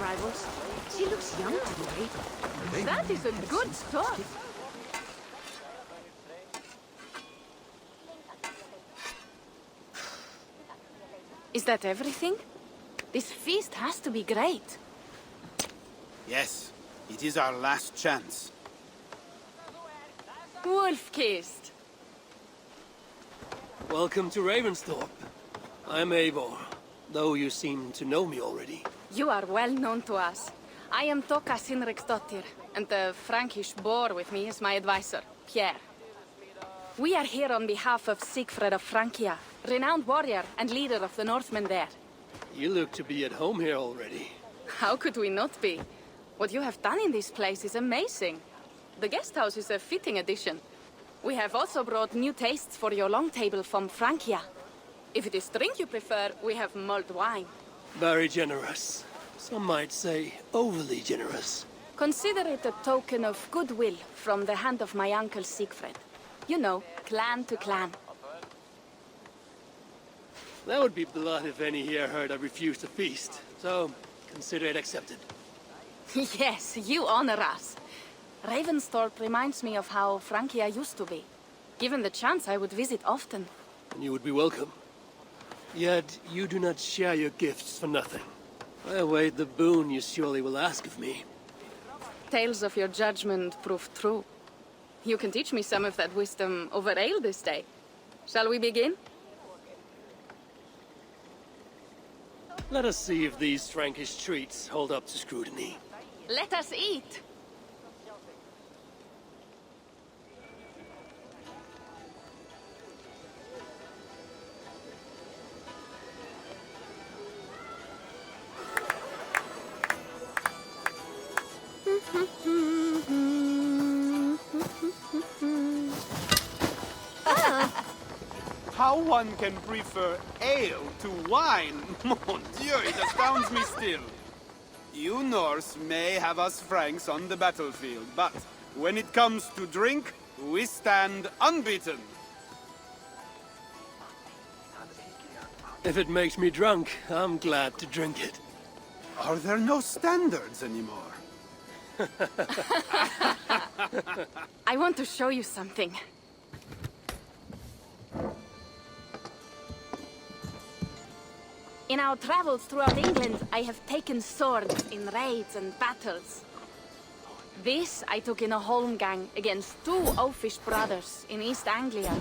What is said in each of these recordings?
arrivals. She looks young today. That is a good start. Is that everything? This feast has to be great. Yes, it is our last chance. Wolf-kissed. Welcome to Ravensthorpe. I'm Eivor, though you seem to know me already. You are well known to us. I am Toka Sinriksdottir, and the Frankish boar with me is my advisor, Pierre. We are here on behalf of Sigfred of Francia, renowned warrior and leader of the Northmen there. You look to be at home here already. How could we not be? What you have done in this place is amazing. The guest house is a fitting addition. We have also brought new tastes for your long table from Francia. If it is drink you prefer, we have mulled wine. Very generous. Some might say overly generous. Consider it a token of goodwill from the hand of my uncle Siegfried. You know, clan to clan. That would be blood if any here heard I refused to feast, so consider it accepted. Yes, you honor us. Ravensthorpe reminds me of how Francia used to be. Given the chance, I would visit often. And you would be welcome. Yet, you do not share your gifts for nothing. I await the boon you surely will ask of me. Tales of your judgment prove true. You can teach me some of that wisdom over ale this day. Shall we begin? Let us see if these Frankish treats hold up to scrutiny. Let us eat! How one can prefer ale to wine? Mon Dieu, it astounds me still. You Norse may have us Franks on the battlefield, but when it comes to drink, we stand unbeaten. If it makes me drunk, I'm glad to drink it. Are there no standards anymore? I want to show you something. In our travels throughout England, I have taken swords in raids and battles. This I took in a holmgang against two oafish brothers in East Anglia.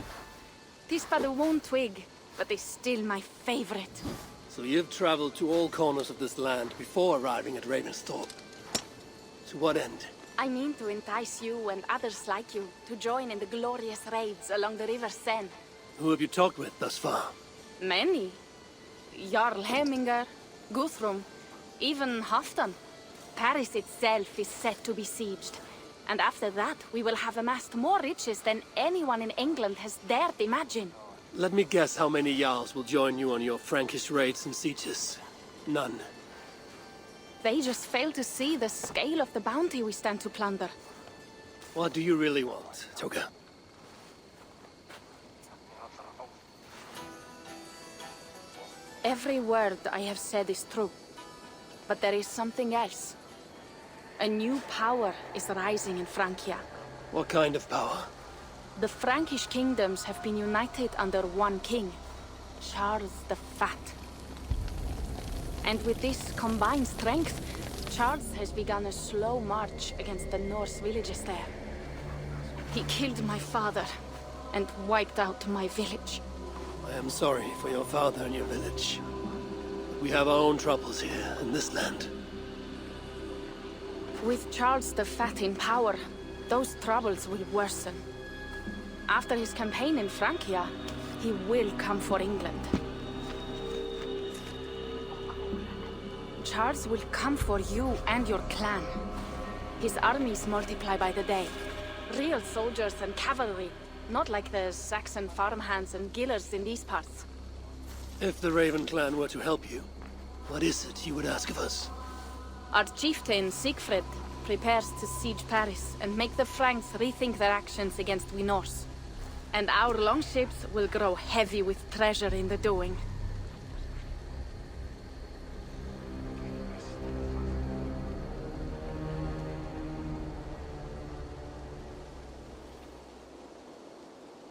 'Tis but a worn twig, but is still my favorite. So you've traveled to all corners of this land before arriving at Ravensthorpe. To what end? I mean to entice you and others like you to join in the glorious raids along the River Seine. Who have you talked with thus far? Many. Jarl Hemminger, Guthrum, even Halfdan. Paris itself is set to be besieged. And after that, we will have amassed more riches than anyone in England has dared imagine. Let me guess how many Jarls will join you on your Frankish raids and sieges. None. They just fail to see the scale of the bounty we stand to plunder. What do you really want, Toka? Every word I have said is true. But there is something else. A new power is rising in Francia. What kind of power? The Frankish kingdoms have been united under one king, Charles the Fat. And with this combined strength, Charles has begun a slow march against the Norse villages there. He killed my father and wiped out my village. I am sorry for your father and your village. We have our own troubles here in this land. With Charles the Fat in power, those troubles will worsen. After his campaign in Francia, he will come for England. Charles will come for you and your clan. His armies multiply by the day. Real soldiers and cavalry, not like the Saxon farmhands and gillers in these parts. If the Raven clan were to help you, what is it you would ask of us? Our chieftain, Siegfried, prepares to siege Paris and make the Franks rethink their actions against we Norse. And our longships will grow heavy with treasure in the doing.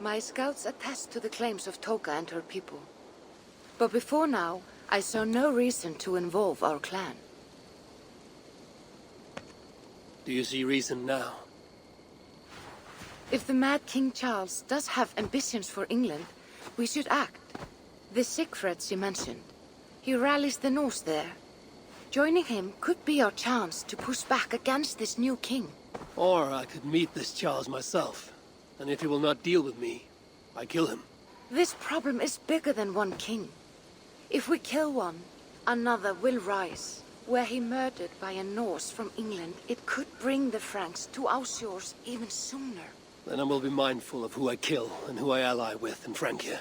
My scouts attest to the claims of Toka and her people. But before now, I saw no reason to involve our clan. Do you see reason now? If the Mad King Charles does have ambitions for England, we should act. The Siegfried you mentioned, he rallies the Norse there. Joining him could be our chance to push back against this new king. Or I could meet this Charles myself, and if he will not deal with me, I kill him. This problem is bigger than one king. If we kill one, another will rise. Were he murdered by a Norse from England, it could bring the Franks to our shores even sooner. Then I will be mindful of who I kill and who I ally with in Francia.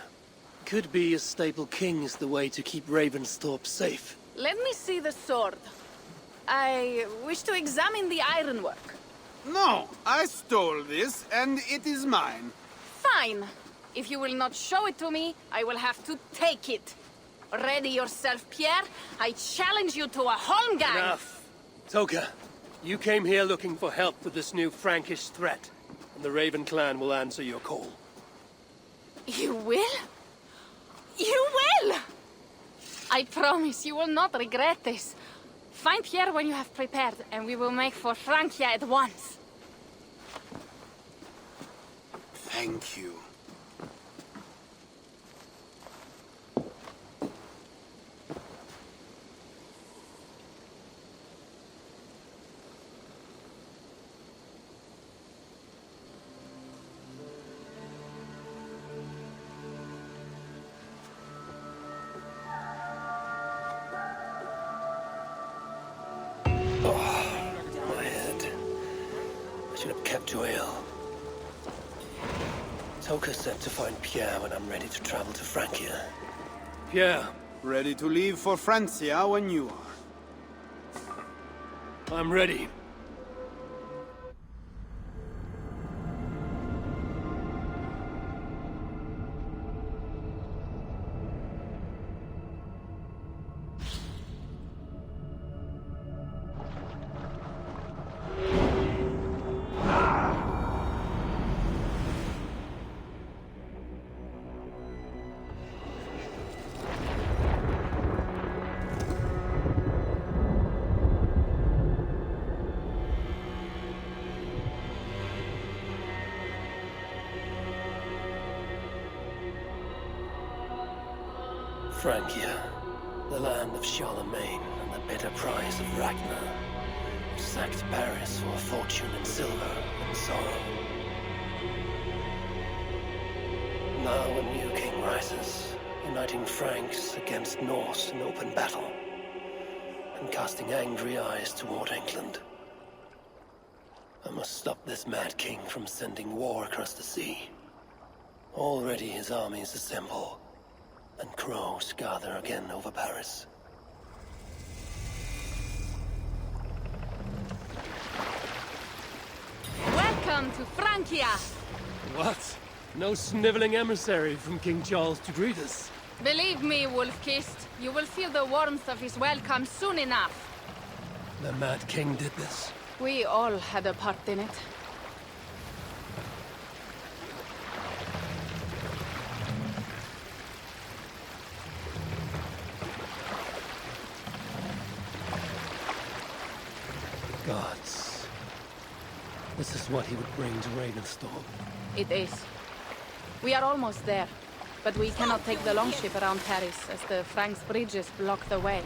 Could be a stable king is the way to keep Ravensthorpe safe. Let me see the sword. I wish to examine the ironwork. No, I stole this, and it is mine. Fine. If you will not show it to me, I will have to take it. Ready yourself, Pierre. I challenge you to a holmgang. Enough. Toka, you came here looking for help with this new Frankish threat, and the Raven clan will answer your call. You will? You will! I promise you will not regret this. Find Pierre when you have prepared, and we will make for Francia at once. Thank you. My head. I should have kept to ale. Toka said to find Pierre when I'm ready to travel to Francia. Pierre, Ready to leave for Francia when you are. I'm ready. Francia, the land of Charlemagne and the bitter price of Ragnar, who sacked Paris for a fortune in silver and sorrow. Now a new king rises, uniting Franks against Norse in open battle, and casting angry eyes toward England. I must stop this mad king from sending war across the sea. Already his armies assemble, and crows gather again over Paris. Welcome to Francia! What? No sniveling emissary from King Charles to greet us? Believe me, Wolf-Kissed, you will feel the warmth of his welcome soon enough. The Mad King did this. We all had a part in it. Gods. This is what he would bring to Ravensthorpe. It is. We are almost there, but we cannot take the longship around Paris as the Franks' bridges block the way.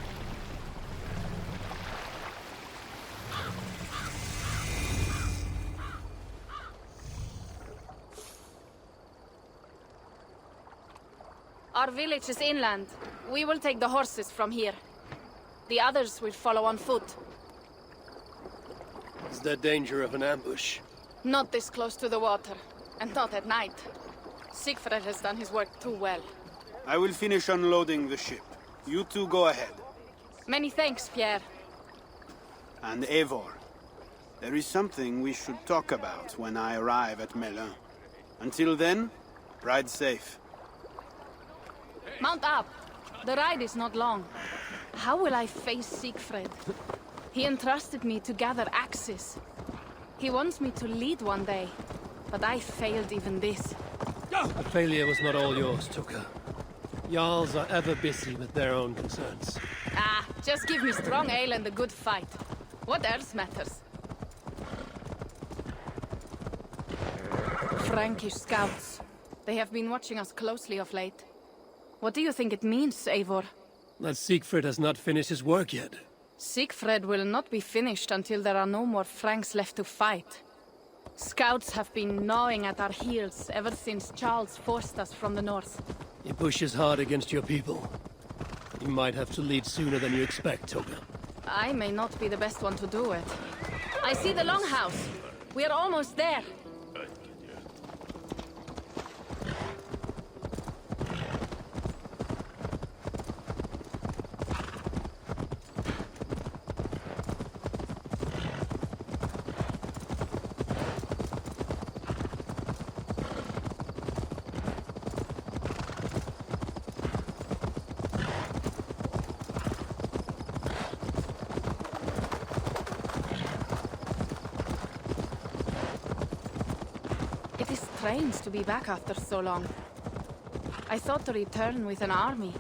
Our village is inland. We will take the horses from here. The others will follow on foot. Is there danger of an ambush? Not this close to the water, and not at night. Siegfried has done his work too well. I will finish unloading the ship. You two go ahead. Many thanks, Pierre. And Eivor, there is something we should talk about when I arrive at Melun. Until then, ride safe. Mount up. The ride is not long. How will I face Siegfried? He entrusted me to gather axes. He wants me to lead one day, but I failed even this. The failure was not all yours, Tuka. Jarls are ever busy with their own concerns. Ah, just give me strong ale and a good fight. What else matters? Frankish scouts. They have been watching us closely of late. What do you think it means, Eivor? That Siegfried has not finished his work yet. Siegfried will not be finished until there are no more Franks left to fight. Scouts have been gnawing at our heels ever since Charles forced us from the north. He pushes hard against your people. You might have to lead sooner than you expect, Tuka. I may not be the best one to do it. I see the longhouse. We are almost there. It is strange to be back after so long. I thought to return with an army.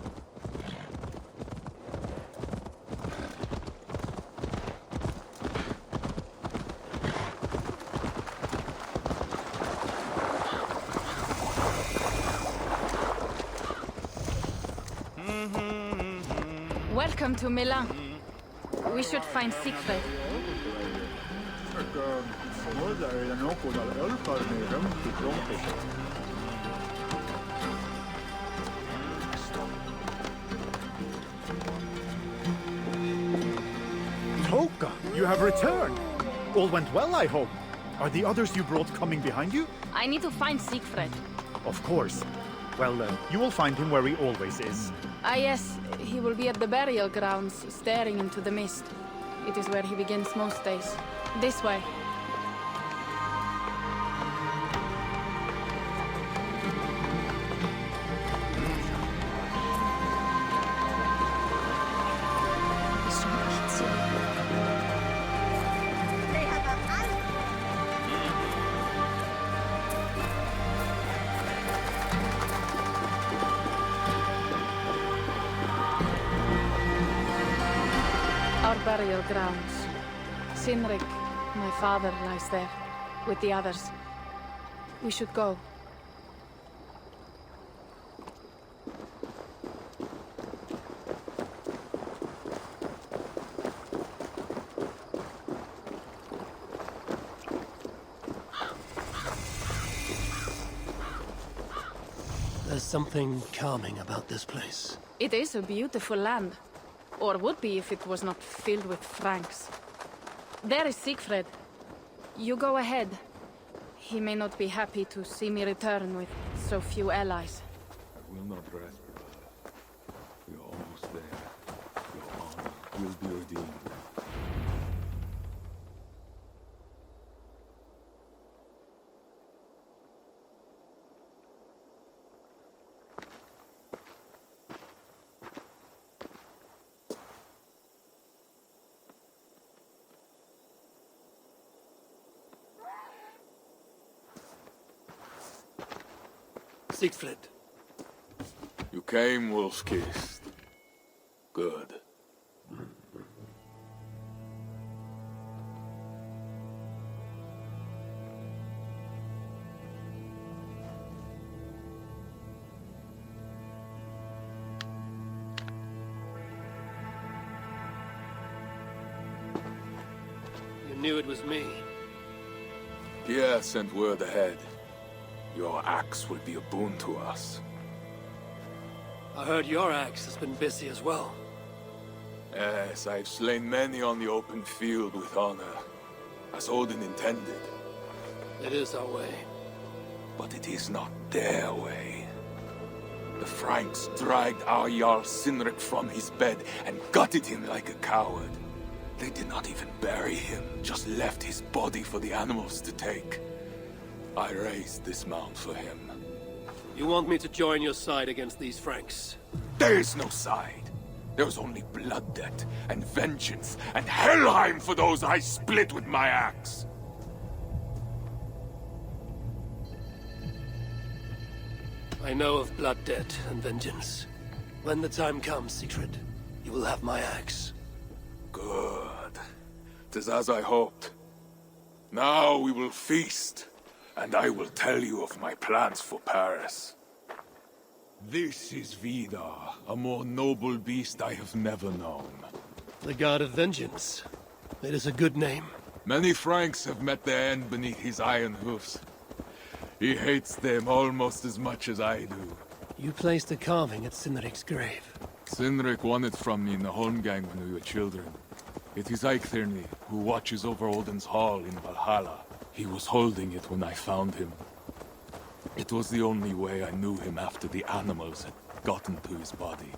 Welcome to Milan. We should find Siegfried. Toka, you have returned. All went well, I hope. Are the others you brought coming behind you? I need to find Siegfried. Of course. Well, you will find him where he always is. Ah yes, he will be at the burial grounds, staring into the mist. It is where he begins most days. This way. Our burial grounds. Sinrik, my father, lies there, with the others. We should go. There's something calming about this place. It is a beautiful land. Or would be if it was not filled with Franks. There is Siegfried. You go ahead. He may not be happy to see me return with so few allies. I will not rest, brother. We are almost there. Your honor will be redeemed. Siegfried. You came, wolf-kissed. Good. You knew it was me. Pierre sent word ahead. Your axe will be a boon to us. I heard your axe has been busy as well. Yes, I've slain many on the open field with honor, as Odin intended. It is our way. But it is not their way. The Franks dragged our Jarl Sinrik from his bed and gutted him like a coward. They did not even bury him, just left his body for the animals to take. I raised this mound for him. You want me to join your side against these Franks? There is no side. There is only blood debt and vengeance and Helheim for those I split with my axe. I know of blood debt and vengeance. When the time comes, Siegfried, you will have my axe. Good. 'Tis as I hoped. Now we will feast, and I will tell you of my plans for Paris. This is Vidar, a more noble beast I have never known. The God of Vengeance. It is a good name. Many Franks have met their end beneath his iron hoofs. He hates them almost as much as I do. You placed a carving at Cynric's grave. Cynric won it from me in the Holmgang when we were children. It is Eiktherni, who watches over Odin's hall in Valhalla. He was holding it when I found him. It was the only way I knew him after the animals had gotten to his body.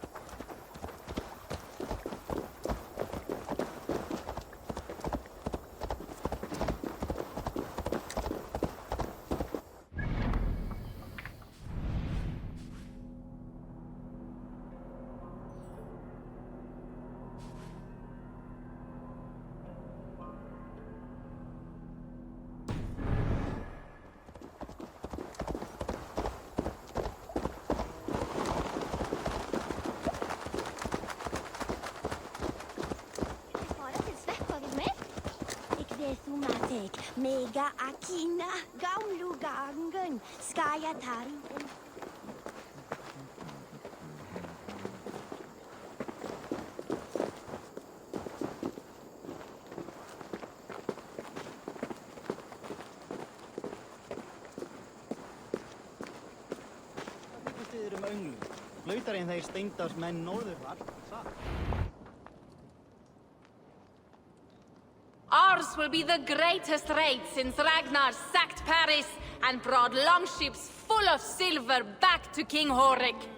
Mega Akina, Gaumlugangen, Skayatari. Lautarinn þeir steindars menn norður var, satt. Ours will be the greatest raid since Ragnar sacked Paris and brought longships full of silver back to King Horik.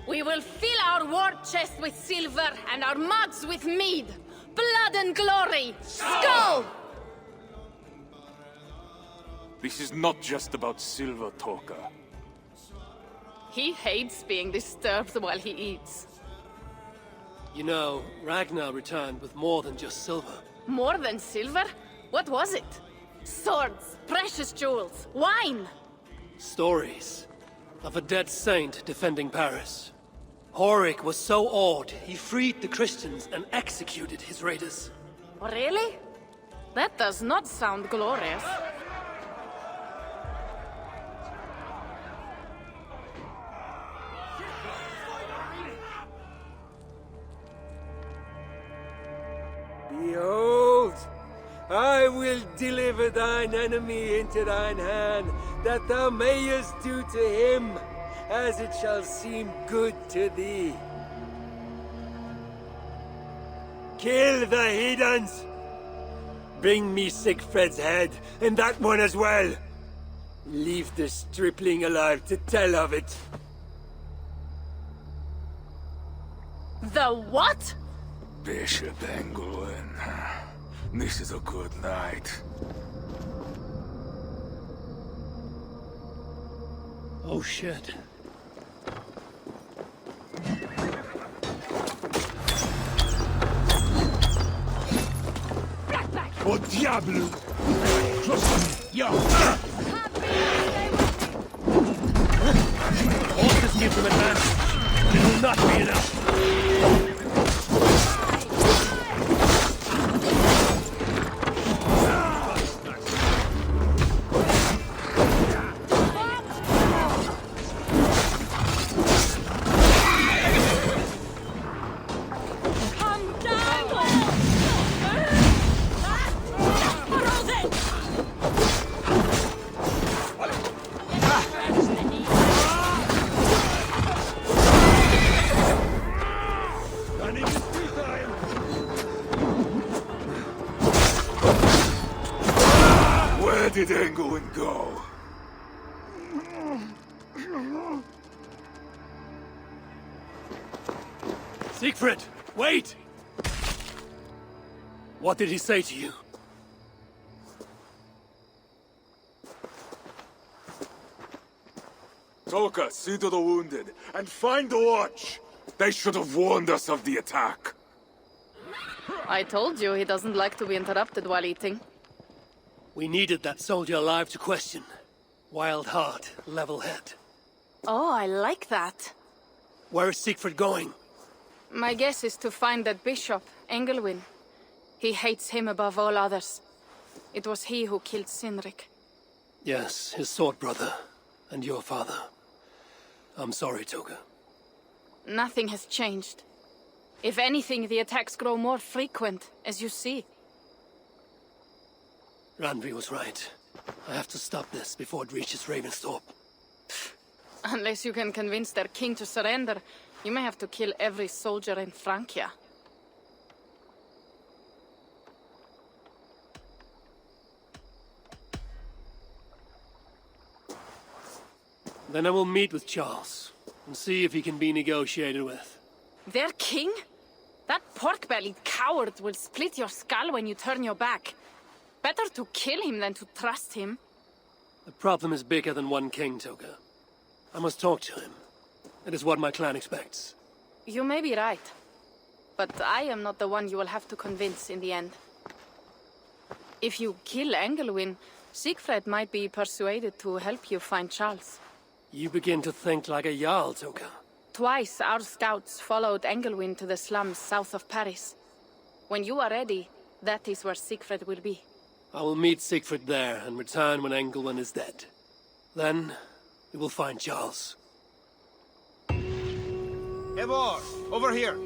We will fill our war chest with silver and our mugs with mead. Blood and glory! Skull! This is not just about silver, Toka. He hates being disturbed while he eats. You know, Ragnar returned with more than just silver. More than silver? What was it? Swords, precious jewels, wine! Stories of a dead saint defending Paris. Horik was so awed, he freed the Christians and executed his raiders. Really? That does not sound glorious. Behold, I will deliver thine enemy into thine hand, that thou mayest do to him as it shall seem good to thee. Kill the heathens! Bring me Siegfried's head, and that one as well. Leave the stripling alive to tell of it. The what? Bishop Engelwin. This is a good night. Oh shit. Oh diable! Trust me! Yo! Horses give them advantage. It will not be enough. Where did Engelwin go? Siegfried, wait! What did he say to you? Toka, see to the wounded, and find the watch! They should have warned us of the attack. I told you he doesn't like to be interrupted while eating. We needed that soldier alive to question. Wild heart, level head. Oh, I like that. Where is Siegfried going? My guess is to find that bishop, Engelwin. He hates him above all others. It was he who killed Cynric. Yes, his sword brother. And your father. I'm sorry, Toga. Nothing has changed. If anything, the attacks grow more frequent, as you see. Randvi was right. I have to stop this before it reaches Ravensthorpe. Unless you can convince their king to surrender, you may have to kill every soldier in Francia. Then I will meet with Charles, and see if he can be negotiated with. Their king? That pork-bellied coward will split your skull when you turn your back. Better to kill him than to trust him. The problem is bigger than one king, Toga. I must talk to him. It is what my clan expects. You may be right. But I am not the one you will have to convince in the end. If you kill Engelwin, Siegfried might be persuaded to help you find Charles. You begin to think like a Jarl, Toga. Twice our scouts followed Engelwin to the slums south of Paris. When you are ready, that is where Siegfried will be. I will meet Siegfried there and return when Engelwin is dead. Then, we will find Charles. Eivor, over here.